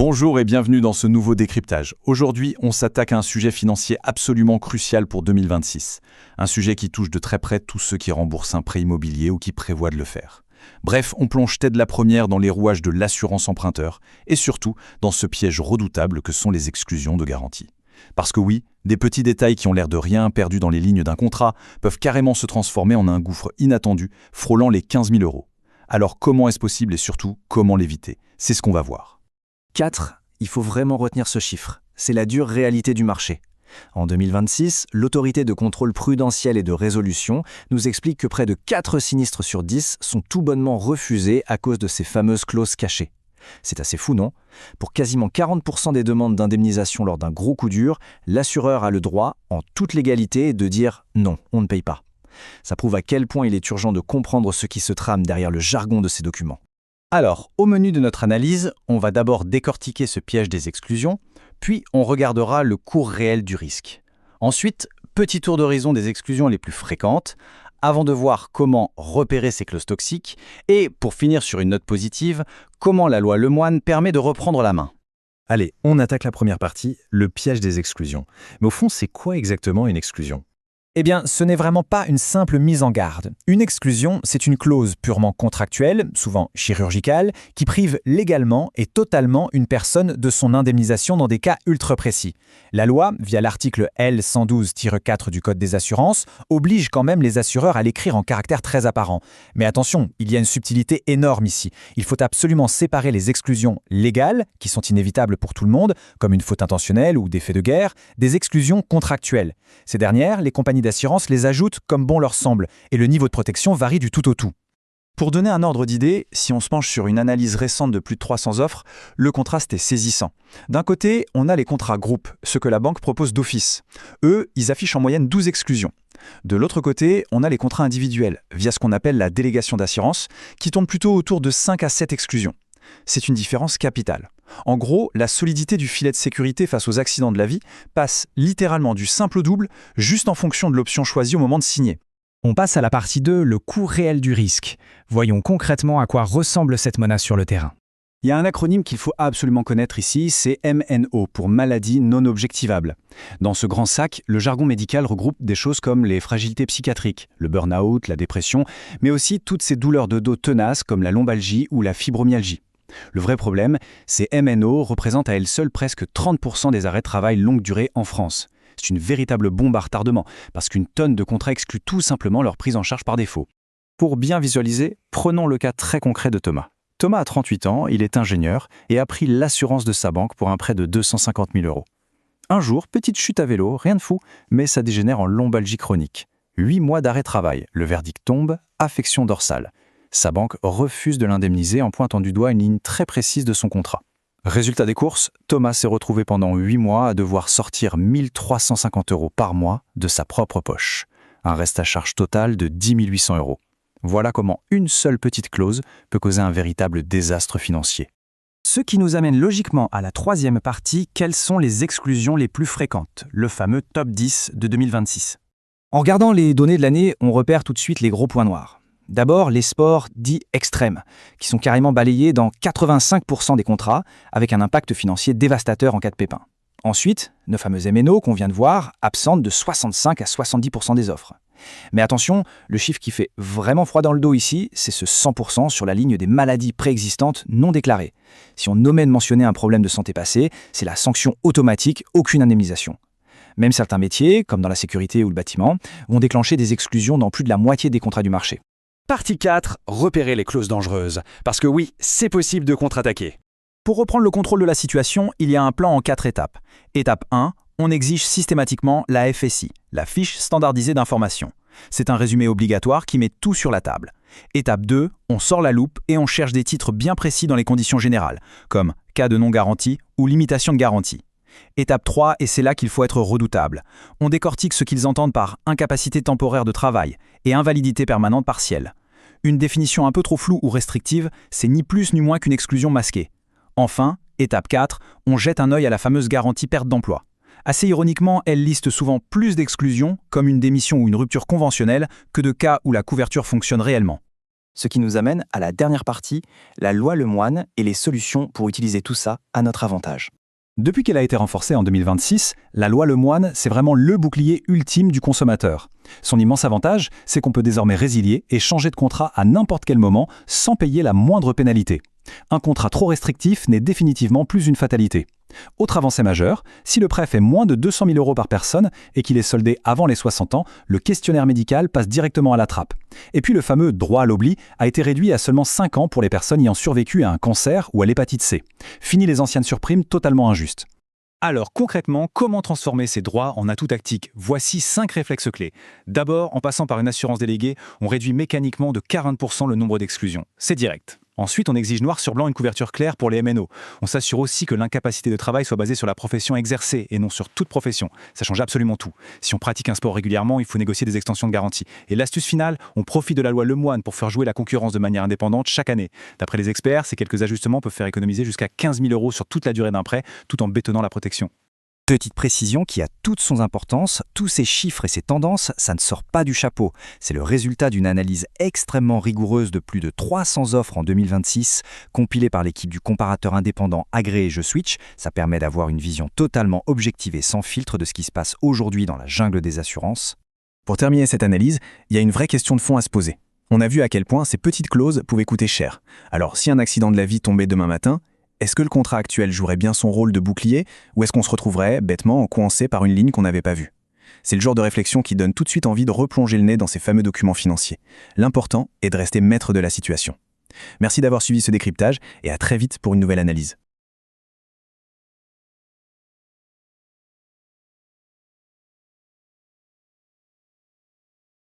Bonjour et bienvenue dans ce nouveau décryptage. Aujourd'hui, on s'attaque à un sujet financier absolument crucial pour 2026. Un sujet qui touche de très près tous ceux qui remboursent un prêt immobilier ou qui prévoient de le faire. Bref, on plonge tête la première dans les rouages de l'assurance emprunteur et surtout dans ce piège redoutable que sont les exclusions de garantie. Parce que oui, des petits détails qui ont l'air de rien perdus dans les lignes d'un contrat peuvent carrément se transformer en un gouffre inattendu frôlant les 15 000 €. Alors comment est-ce possible et surtout comment l'éviter? C'est ce qu'on va voir. 4, il faut vraiment retenir ce chiffre. C'est la dure réalité du marché. En 2026, l'autorité de contrôle prudentiel et de résolution nous explique que près de 4 sinistres sur 10 sont tout bonnement refusés à cause de ces fameuses clauses cachées. C'est assez fou, non? Pour quasiment 40% des demandes d'indemnisation lors d'un gros coup dur, l'assureur a le droit, en toute légalité, de dire « non, on ne paye pas ». Ça prouve à quel point il est urgent de comprendre ce qui se trame derrière le jargon de ces documents. Alors, au menu de notre analyse, on va d'abord décortiquer ce piège des exclusions, puis on regardera le cours réel du risque. Ensuite, petit tour d'horizon des exclusions les plus fréquentes, avant de voir comment repérer ces clauses toxiques, et pour finir sur une note positive, comment la loi Lemoine permet de reprendre la main. Allez, on attaque la première partie, le piège des exclusions. Mais au fond, c'est quoi exactement une exclusion ? Eh bien, ce n'est vraiment pas une simple mise en garde. Une exclusion, c'est une clause purement contractuelle, souvent chirurgicale, qui prive légalement et totalement une personne de son indemnisation dans des cas ultra précis. La loi, via l'article L112-4 du Code des assurances, oblige quand même les assureurs à l'écrire en caractère très apparent. Mais attention, il y a une subtilité énorme ici. Il faut absolument séparer les exclusions légales, qui sont inévitables pour tout le monde, comme une faute intentionnelle ou des faits de guerre, des exclusions contractuelles. Ces dernières, les compagnies d'assurance les ajoutent comme bon leur semble, et le niveau de protection varie du tout au tout. Pour donner un ordre d'idée, si on se penche sur une analyse récente de plus de 300 offres, le contraste est saisissant. D'un côté, on a les contrats groupes, ceux que la banque propose d'office. Eux, ils affichent en moyenne 12 exclusions. De l'autre côté, on a les contrats individuels, via ce qu'on appelle la délégation d'assurance, qui tournent plutôt autour de 5 à 7 exclusions. C'est une différence capitale. En gros, la solidité du filet de sécurité face aux accidents de la vie passe littéralement du simple au double, juste en fonction de l'option choisie au moment de signer. On passe à la partie 2, le coût réel du risque. Voyons concrètement à quoi ressemble cette menace sur le terrain. Il y a un acronyme qu'il faut absolument connaître ici, c'est MNO, pour maladie non objectivable. Dans ce grand sac, le jargon médical regroupe des choses comme les fragilités psychiatriques, le burn-out, la dépression, mais aussi toutes ces douleurs de dos tenaces comme la lombalgie ou la fibromyalgie. Le vrai problème, ces MNO représentent à elles seules presque 30% des arrêts de travail longue durée en France. C'est une véritable bombe à retardement, parce qu'une tonne de contrats exclut tout simplement leur prise en charge par défaut. Pour bien visualiser, prenons le cas très concret de Thomas. Thomas a 38 ans, il est ingénieur et a pris l'assurance de sa banque pour un prêt de 250 000 €. Un jour, petite chute à vélo, rien de fou, mais ça dégénère en lombalgie chronique. 8 mois d'arrêt de travail, le verdict tombe, affection dorsale. Sa banque refuse de l'indemniser en pointant du doigt une ligne très précise de son contrat. Résultat des courses, Thomas s'est retrouvé pendant 8 mois à devoir sortir 1 350 € par mois de sa propre poche. Un reste à charge total de 10 800 €. Voilà comment une seule petite clause peut causer un véritable désastre financier. Ce qui nous amène logiquement à la troisième partie, quelles sont les exclusions les plus fréquentes, le fameux top 10 de 2026. En regardant les données de l'année, on repère tout de suite les gros points noirs. D'abord, les sports dits extrêmes, qui sont carrément balayés dans 85% des contrats, avec un impact financier dévastateur en cas de pépin. Ensuite, nos fameuses MNO qu'on vient de voir, absentent de 65 à 70% des offres. Mais attention, le chiffre qui fait vraiment froid dans le dos ici, c'est ce 100% sur la ligne des maladies préexistantes non déclarées. Si on omet de mentionner un problème de santé passé, c'est la sanction automatique, aucune indemnisation. Même certains métiers, comme dans la sécurité ou le bâtiment, vont déclencher des exclusions dans plus de la moitié des contrats du marché. Partie 4, repérer les clauses dangereuses. Parce que oui, c'est possible de contre-attaquer. Pour reprendre le contrôle de la situation, il y a un plan en 4 étapes. Étape 1, on exige systématiquement la FSI, la fiche standardisée d'information. C'est un résumé obligatoire qui met tout sur la table. Étape 2, on sort la loupe et on cherche des titres bien précis dans les conditions générales, comme cas de non-garantie ou limitation de garantie. Étape 3, et c'est là qu'il faut être redoutable. On décortique ce qu'ils entendent par incapacité temporaire de travail et invalidité permanente partielle. Une définition un peu trop floue ou restrictive, c'est ni plus ni moins qu'une exclusion masquée. Enfin, étape 4, on jette un œil à la fameuse garantie perte d'emploi. Assez ironiquement, elle liste souvent plus d'exclusions, comme une démission ou une rupture conventionnelle, que de cas où la couverture fonctionne réellement. Ce qui nous amène à la dernière partie, la loi Lemoine et les solutions pour utiliser tout ça à notre avantage. Depuis qu'elle a été renforcée en 2026, la loi Lemoine, c'est vraiment le bouclier ultime du consommateur. Son immense avantage, c'est qu'on peut désormais résilier et changer de contrat à n'importe quel moment sans payer la moindre pénalité. Un contrat trop restrictif n'est définitivement plus une fatalité. Autre avancée majeure, si le prêt fait moins de 200 000 € par personne et qu'il est soldé avant les 60 ans, le questionnaire médical passe directement à la trappe. Et puis le fameux droit à l'oubli a été réduit à seulement 5 ans pour les personnes ayant survécu à un cancer ou à l'hépatite C. Fini les anciennes surprimes totalement injustes. Alors concrètement, comment transformer ces droits en atouts tactiques? Voici 5 réflexes clés. D'abord, en passant par une assurance déléguée, on réduit mécaniquement de 40% le nombre d'exclusions. C'est direct. Ensuite, on exige noir sur blanc une couverture claire pour les MNO. On s'assure aussi que l'incapacité de travail soit basée sur la profession exercée et non sur toute profession. Ça change absolument tout. Si on pratique un sport régulièrement, il faut négocier des extensions de garantie. Et l'astuce finale, on profite de la loi Lemoine pour faire jouer la concurrence de manière indépendante chaque année. D'après les experts, ces quelques ajustements peuvent faire économiser jusqu'à 15 000 € sur toute la durée d'un prêt, tout en bétonnant la protection. Petite précision qui a toute son importance, tous ces chiffres et ces tendances, ça ne sort pas du chapeau. C'est le résultat d'une analyse extrêmement rigoureuse de plus de 300 offres en 2026, compilée par l'équipe du comparateur indépendant agréé JeSwitch. Ça permet d'avoir une vision totalement objective et sans filtre de ce qui se passe aujourd'hui dans la jungle des assurances. Pour terminer cette analyse, il y a une vraie question de fond à se poser. On a vu à quel point ces petites clauses pouvaient coûter cher. Alors si un accident de la vie tombait demain matin, est-ce que le contrat actuel jouerait bien son rôle de bouclier ou est-ce qu'on se retrouverait bêtement coincé par une ligne qu'on n'avait pas vue? C'est le genre de réflexion qui donne tout de suite envie de replonger le nez dans ces fameux documents financiers. L'important est de rester maître de la situation. Merci d'avoir suivi ce décryptage et à très vite pour une nouvelle analyse.